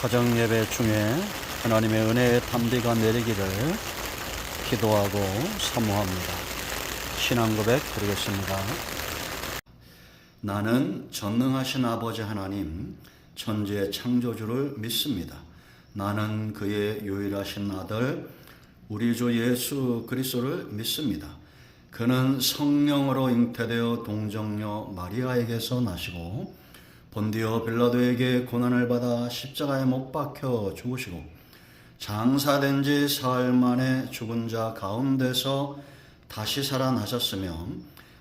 가정 예배 중에 하나님의 은혜의 담비가 내리기를 기도하고 사모합니다. 신앙 고백 드리겠습니다. 나는 전능하신 아버지 하나님, 천지의 창조주를 믿습니다. 나는 그의 유일하신 아들, 우리 주 예수 그리스도를 믿습니다. 그는 성령으로 잉태되어 동정녀 마리아에게서 나시고 본디오 빌라도에게 고난을 받아 십자가에 못 박혀 죽으시고 장사된 지 사흘 만에 죽은 자 가운데서 다시 살아나셨으며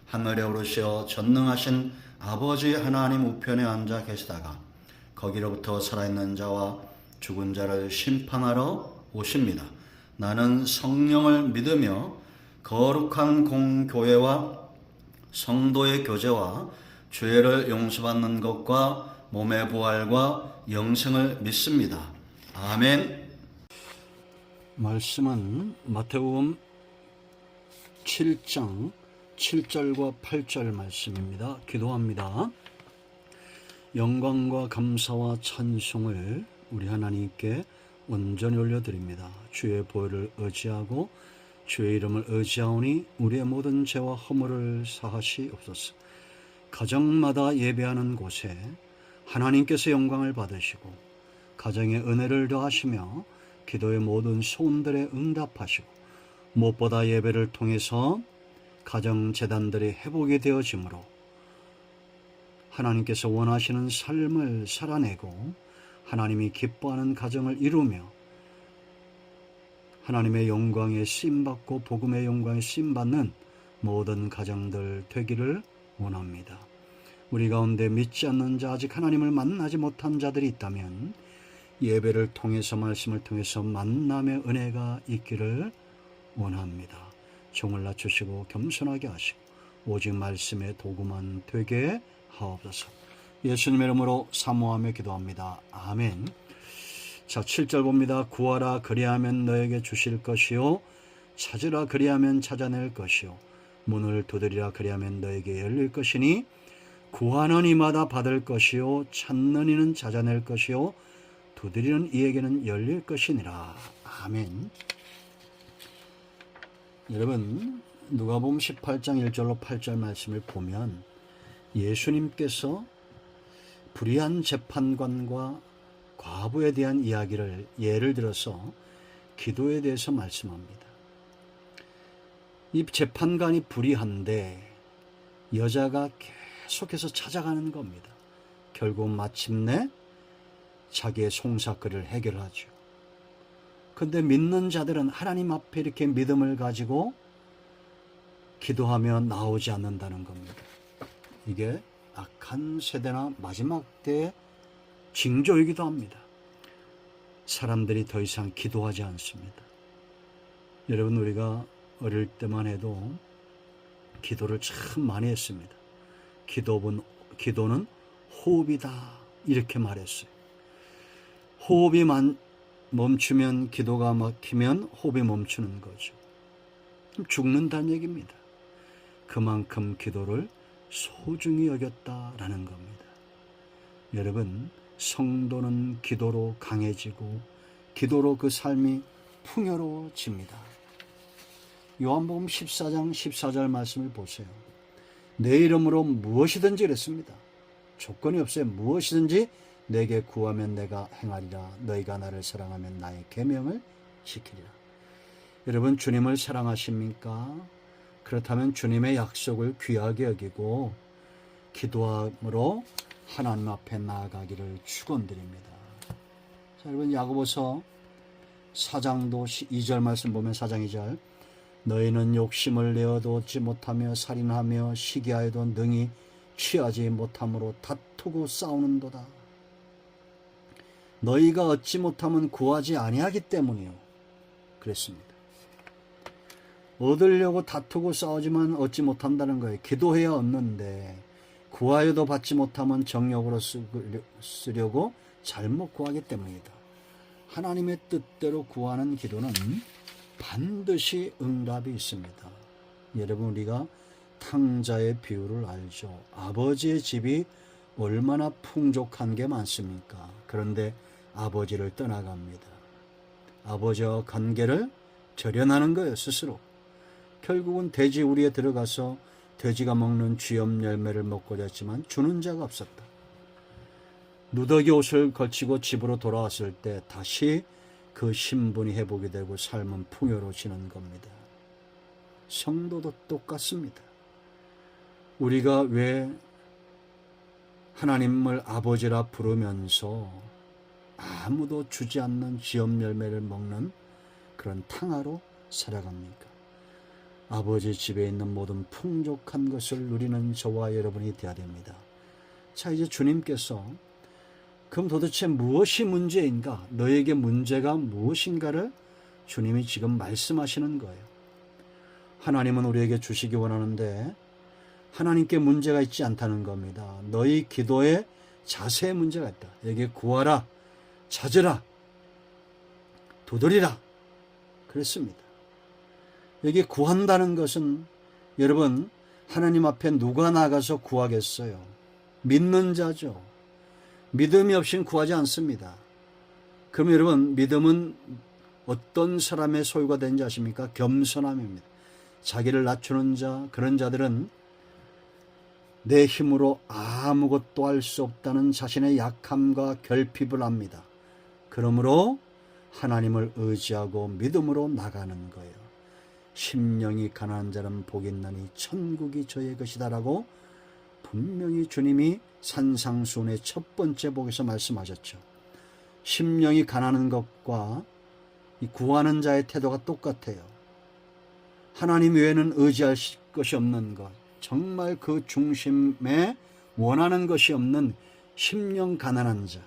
하늘에 오르시어 전능하신 아버지 하나님 우편에 앉아 계시다가 거기로부터 살아있는 자와 죽은 자를 심판하러 오십니다. 나는 성령을 믿으며 거룩한 공교회와 성도의 교제와 죄를 용서받는 것과 몸의 부활과 영생을 믿습니다. 아멘. 말씀은 마태복음 7장 7절과 8절 말씀입니다. 기도합니다. 영광과 감사와 찬송을 우리 하나님께 온전히 올려드립니다. 주의 보혈을 의지하고 주의 이름을 의지하오니 우리의 모든 죄와 허물을 사하시옵소서. 가정마다 예배하는 곳에 하나님께서 영광을 받으시고 가정에 은혜를 더하시며 기도의 모든 소원들에 응답하시고 무엇보다 예배를 통해서 가정 재단들이 회복이 되어지므로 하나님께서 원하시는 삶을 살아내고 하나님이 기뻐하는 가정을 이루며 하나님의 영광에 쓰임받고 복음의 영광에 쓰임받는 모든 가정들 되기를 원합니다. 우리 가운데 믿지 않는 자, 아직 하나님을 만나지 못한 자들이 있다면 예배를 통해서 말씀을 통해서 만남의 은혜가 있기를 원합니다. 종을 낮추시고 겸손하게 하시고 오직 말씀의 도구만 되게 하옵소서. 예수님의 이름으로 사모하며 기도합니다. 아멘. 자, 7절 봅니다. 구하라 그리하면 너에게 주실 것이요 찾으라 그리하면 찾아낼 것이요 문을 두드리라 그리하면 너에게 열릴 것이니 구하는 이마다 받을 것이요 찾는 이는 찾아낼 것이요 두드리는 이에게는 열릴 것이니라. 아멘. 여러분, 누가복음 18장 1절로 8절 말씀을 보면 예수님께서 불의한 재판관과 과부에 대한 이야기를 예를 들어서 기도에 대해서 말씀합니다. 이 재판관이 불의한데 여자가 계속해서 찾아가는 겁니다. 결국 마침내 자기의 송사거리를 해결하죠. 그런데 믿는 자들은 하나님 앞에 이렇게 믿음을 가지고 기도하며 나오지 않는다는 겁니다. 이게 악한 세대나 마지막 때의 징조이기도 합니다. 사람들이 더 이상 기도하지 않습니다. 여러분, 우리가 어릴 때만 해도 기도를 참 많이 했습니다. 기도는 호흡이다 이렇게 말했어요. 호흡이 멈추면 기도가 막히면 호흡이 멈추는 거죠. 죽는다는 얘기입니다. 그만큼 기도를 소중히 여겼다라는 겁니다. 여러분, 성도는 기도로 강해지고 기도로 그 삶이 풍요로워집니다. 요한복음 14장 14절 말씀을 보세요. 내 이름으로 무엇이든지 그랬습니다. 조건이 없어요. 무엇이든지 내게 구하면 내가 행하리라. 너희가 나를 사랑하면 나의 계명을 지키리라. 여러분, 주님을 사랑하십니까? 그렇다면 주님의 약속을 귀하게 여기고 기도함으로 하나님 앞에 나아가기를 축원드립니다. 자, 여러분, 야고보서 4장도 2절 말씀 보면 4장 2절 너희는 욕심을 내어도 얻지 못하며 살인하며 시기하여도 능히 취하지 못함으로 다투고 싸우는도다. 너희가 얻지 못하면 구하지 아니하기 때문이요. 그랬습니다. 얻으려고 다투고 싸우지만 얻지 못한다는 거예요. 기도해야 얻는데 구하여도 받지 못하면 정욕으로 쓰려고 잘못 구하기 때문이다. 하나님의 뜻대로 구하는 기도는 반드시 응답이 있습니다. 여러분, 우리가 탕자의 비유를 알죠. 아버지의 집이 얼마나 풍족한 게 많습니까? 그런데 아버지를 떠나갑니다. 아버지와 관계를 절연하는 거예요, 스스로. 결국은 돼지 우리에 들어가서 돼지가 먹는 쥐염 열매를 먹고자 했지만 주는 자가 없었다. 누더기 옷을 걸치고 집으로 돌아왔을 때 다시 그 신분이 회복이 되고 삶은 풍요로워지는 겁니다. 성도도 똑같습니다. 우리가 왜 하나님을 아버지라 부르면서 아무도 주지 않는 쥐염 열매를 먹는 그런 탕화로 살아갑니까? 아버지 집에 있는 모든 풍족한 것을 누리는 저와 여러분이 되어야 됩니다. 자, 이제 주님께서 그럼 도대체 무엇이 문제인가? 너에게 문제가 무엇인가를 주님이 지금 말씀하시는 거예요. 하나님은 우리에게 주시기 원하는데 하나님께 문제가 있지 않다는 겁니다. 너희 기도에 자세에 문제가 있다. 여기에 구하라, 찾으라, 두드리라 그랬습니다. 여기 구한다는 것은 여러분 하나님 앞에 누가 나가서 구하겠어요? 믿는 자죠. 믿음이 없이는 구하지 않습니다. 그럼 여러분 믿음은 어떤 사람의 소유가 되는지 아십니까? 겸손함입니다. 자기를 낮추는 자, 그런 자들은 내 힘으로 아무것도 할 수 없다는 자신의 약함과 결핍을 압니다. 그러므로 하나님을 의지하고 믿음으로 나가는 거예요. 심령이 가난한 자는 복이 있나니 천국이 저의 것이다라고 분명히 주님이 산상수훈의 첫 번째 복에서 말씀하셨죠. 심령이 가난한 것과 이 구하는 자의 태도가 똑같아요. 하나님 외에는 의지할 것이 없는 것, 정말 그 중심에 원하는 것이 없는 심령 가난한 자,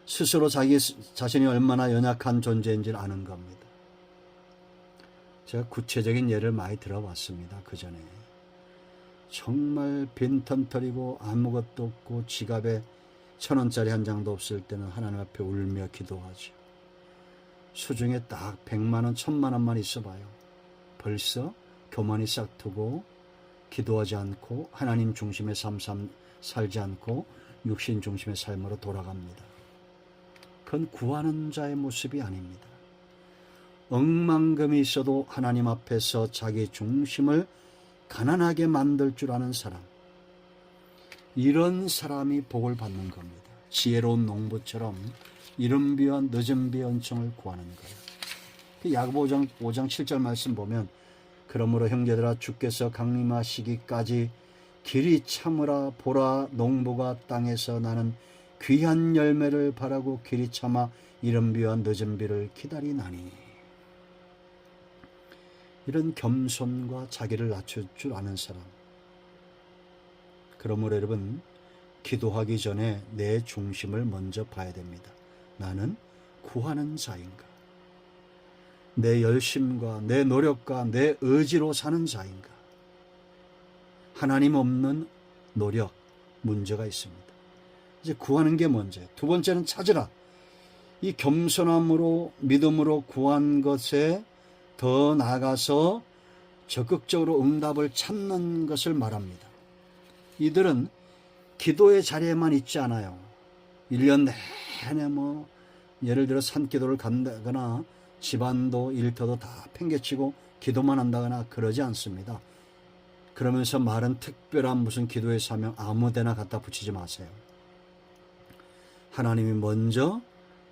스스로 자기 자신이 얼마나 연약한 존재인지를 아는 겁니다. 제가 구체적인 예를 많이 들어봤습니다. 그 전에 정말 빈털터리고 아무것도 없고 지갑에 1,000원짜리 한 장도 없을 때는 하나님 앞에 울며 기도하죠. 수중에 딱 100만 원, 1000만 원만 있어봐요. 벌써 교만이 싹트고 기도하지 않고 하나님 중심의 삶 살지 않고 육신 중심의 삶으로 돌아갑니다. 그건 구하는 자의 모습이 아닙니다. 억만금이 있어도 하나님 앞에서 자기 중심을 가난하게 만들 줄 아는 사람, 이런 사람이 복을 받는 겁니다. 지혜로운 농부처럼 이른 비와 늦은 비의 은총을 구하는 거예요. 야고보 5장 7절 말씀 보면 그러므로 형제들아 주께서 강림하시기까지 길이 참으라. 보라 농부가 땅에서 나는 귀한 열매를 바라고 길이 참아 이른 비와 늦은 비를 기다리나니. 이런 겸손과 자기를 낮출 줄 아는 사람. 그러므로 여러분 기도하기 전에 내 중심을 먼저 봐야 됩니다. 나는 구하는 자인가? 내 열심과 내 노력과 내 의지로 사는 자인가? 하나님 없는 노력, 문제가 있습니다. 이제 구하는 게 먼저예요. 두 번째는 찾으라. 이 겸손함으로 믿음으로 구한 것에 더 나아가서 적극적으로 응답을 찾는 것을 말합니다. 이들은 기도의 자리에만 있지 않아요. 1년 내내 예를 들어 산기도를 간다거나 집안도 일터도 다 팽개치고 기도만 한다거나 그러지 않습니다. 그러면서 말은 특별한 무슨 기도의 사명 아무데나 갖다 붙이지 마세요. 하나님이 먼저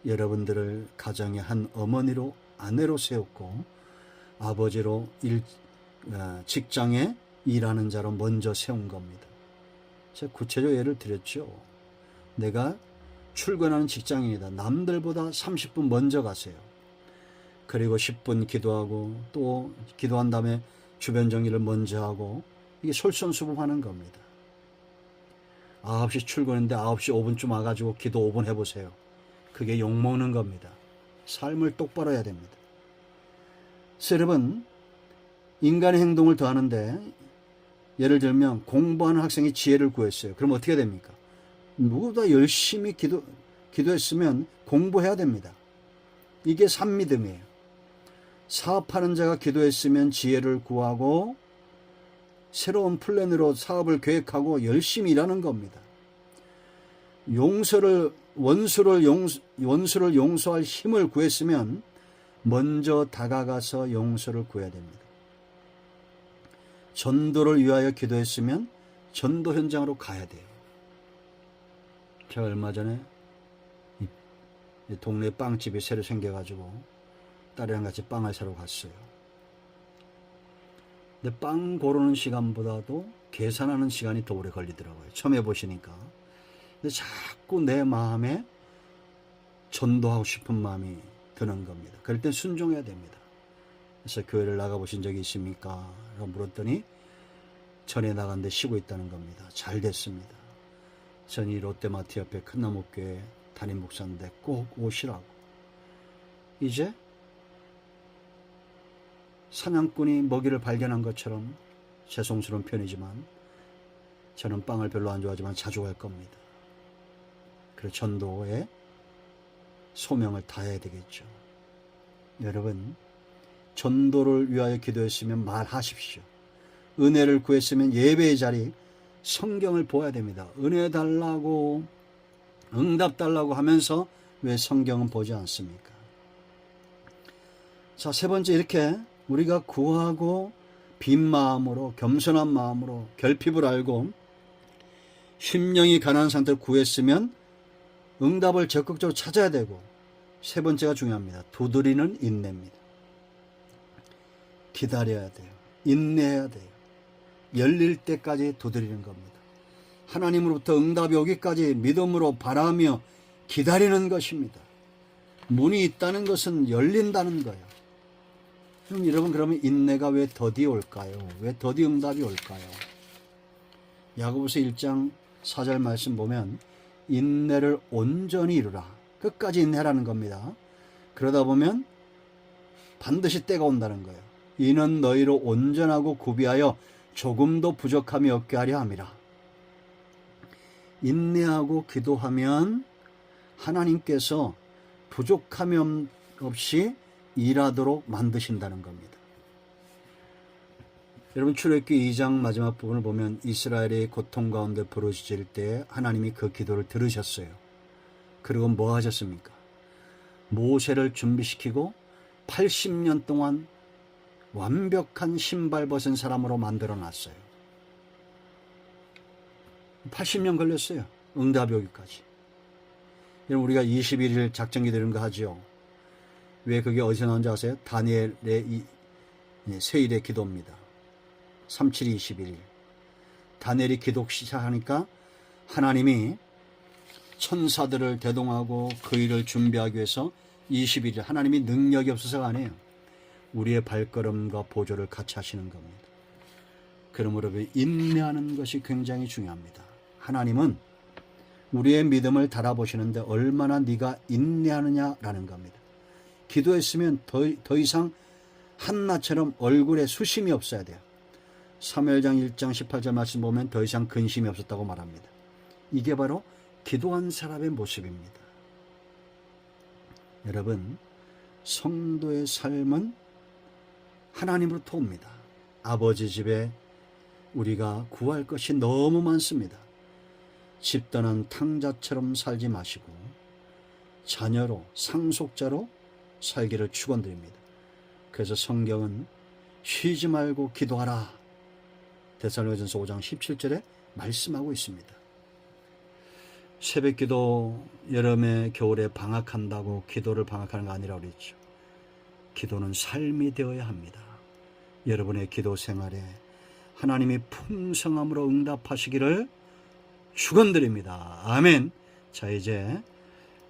여러분들을 가정의 한 어머니로 아내로 세웠고 아버지로 직장에 일하는 자로 먼저 세운 겁니다. 제가 구체적 예를 드렸죠. 내가 출근하는 직장인이다. 남들보다 30분 먼저 가세요. 그리고 10분 기도하고 또 기도한 다음에 주변 정리를 먼저 하고 이게 솔선수범하는 겁니다. 9시 출근인데 9시 5분쯤 와가지고 기도 5분 해보세요. 그게 욕먹는 겁니다. 삶을 똑바로 해야 됩니다. 그래서 여러분 인간의 행동을 더하는데 예를 들면 공부하는 학생이 지혜를 구했어요. 그럼 어떻게 됩니까? 누구보다 열심히 기도했으면 공부해야 됩니다. 이게 산믿음이에요. 사업하는 자가 기도했으면 지혜를 구하고 새로운 플랜으로 사업을 계획하고 열심히 일하는 겁니다. 용서를 원수를 용서할 힘을 구했으면 먼저 다가가서 용서를 구해야 됩니다. 전도를 위하여 기도했으면 전도 현장으로 가야 돼요. 제가 얼마 전에 이 동네 빵집이 새로 생겨가지고 딸이랑 같이 빵을 사러 갔어요. 근데 빵 고르는 시간보다도 계산하는 시간이 더 오래 걸리더라고요. 처음 해보시니까. 근데 자꾸 내 마음에 전도하고 싶은 마음이 드는 겁니다. 그럴 땐 순종해야 됩니다. 그래서 교회를 나가보신 적이 있습니까? 라고 물었더니 전에 나갔는데 쉬고 있다는 겁니다. 잘 됐습니다. 전이 롯데마트 옆에 큰나무교회 담임 목사인데 꼭 오시라고. 이제 사냥꾼이 먹이를 발견한 것처럼 죄송스러운 편이지만 저는 빵을 별로 안 좋아하지만 자주 갈 겁니다. 그래서 전도에 소명을 다해야 되겠죠. 여러분, 전도를 위하여 기도했으면 말하십시오. 은혜를 구했으면 예배의 자리, 성경을 보아야 됩니다. 은혜 달라고, 응답 달라고 하면서 왜 성경은 보지 않습니까? 자, 세 번째, 이렇게 우리가 구하고 빈 마음으로, 겸손한 마음으로 결핍을 알고 심령이 가난한 상태로 구했으면 응답을 적극적으로 찾아야 되고, 세 번째가 중요합니다. 두드리는 인내입니다. 기다려야 돼요. 인내해야 돼요. 열릴 때까지 두드리는 겁니다. 하나님으로부터 응답이 오기까지 믿음으로 바라며 기다리는 것입니다. 문이 있다는 것은 열린다는 거예요. 그럼 여러분, 그러면 인내가 왜 더디 올까요? 왜 더디 응답이 올까요? 야고보서 1장 4절 말씀 보면 인내를 온전히 이루라. 끝까지 인내라는 겁니다. 그러다 보면 반드시 때가 온다는 거예요. 이는 너희로 온전하고 구비하여 조금도 부족함이 없게 하려 함이라. 인내하고 기도하면 하나님께서 부족함이 없이 일하도록 만드신다는 겁니다. 여러분, 출애굽기 2장 마지막 부분을 보면 이스라엘의 고통 가운데 부르짖을 때 하나님이 그 기도를 들으셨어요. 그리고 뭐 하셨습니까? 모세를 준비시키고 80년 동안 완벽한 신발 벗은 사람으로 만들어 놨어요. 80년 걸렸어요. 응답이 오기까지. 여러분, 우리가 21일 작정기 드리는 거 하죠. 왜 그게 어디서 나온지 아세요? 다니엘의 세일의 기도입니다. 37, 21일. 다니엘이 기도 시작하니까 하나님이 천사들을 대동하고 그 일을 준비하기 위해서 21일, 하나님이 능력이 없어서가 아니에요. 우리의 발걸음과 보조를 같이 하시는 겁니다. 그러므로 인내하는 것이 굉장히 중요합니다. 하나님은 우리의 믿음을 달아보시는데 얼마나 네가 인내하느냐라는 겁니다. 기도했으면 더 이상 한나처럼 얼굴에 수심이 없어야 돼요. 사무엘장 1장 18절 말씀 보면 더 이상 근심이 없었다고 말합니다. 이게 바로 기도한 사람의 모습입니다. 여러분, 성도의 삶은 하나님으로부터 옵니다. 아버지 집에 우리가 구할 것이 너무 많습니다. 집 떠난 탕자처럼 살지 마시고 자녀로, 상속자로 살기를 축원드립니다. 그래서 성경은 쉬지 말고 기도하라, 데살로니가전서 5장 17절에 말씀하고 있습니다. 새벽기도 여름에 겨울에 방학한다고 기도를 방학하는 거 아니라고 그랬죠. 기도는 삶이 되어야 합니다. 여러분의 기도 생활에 하나님이 풍성함으로 응답하시기를 축원드립니다. 아멘. 자, 이제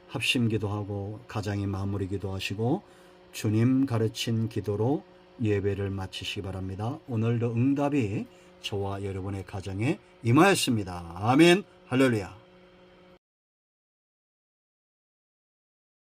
합심 기도하고 가장이 마무리 기도하시고 주님 가르친 기도로 예배를 마치시기 바랍니다. 오늘도 응답이 저와 여러분의 가정에 임하였습니다. 아멘. 할렐루야.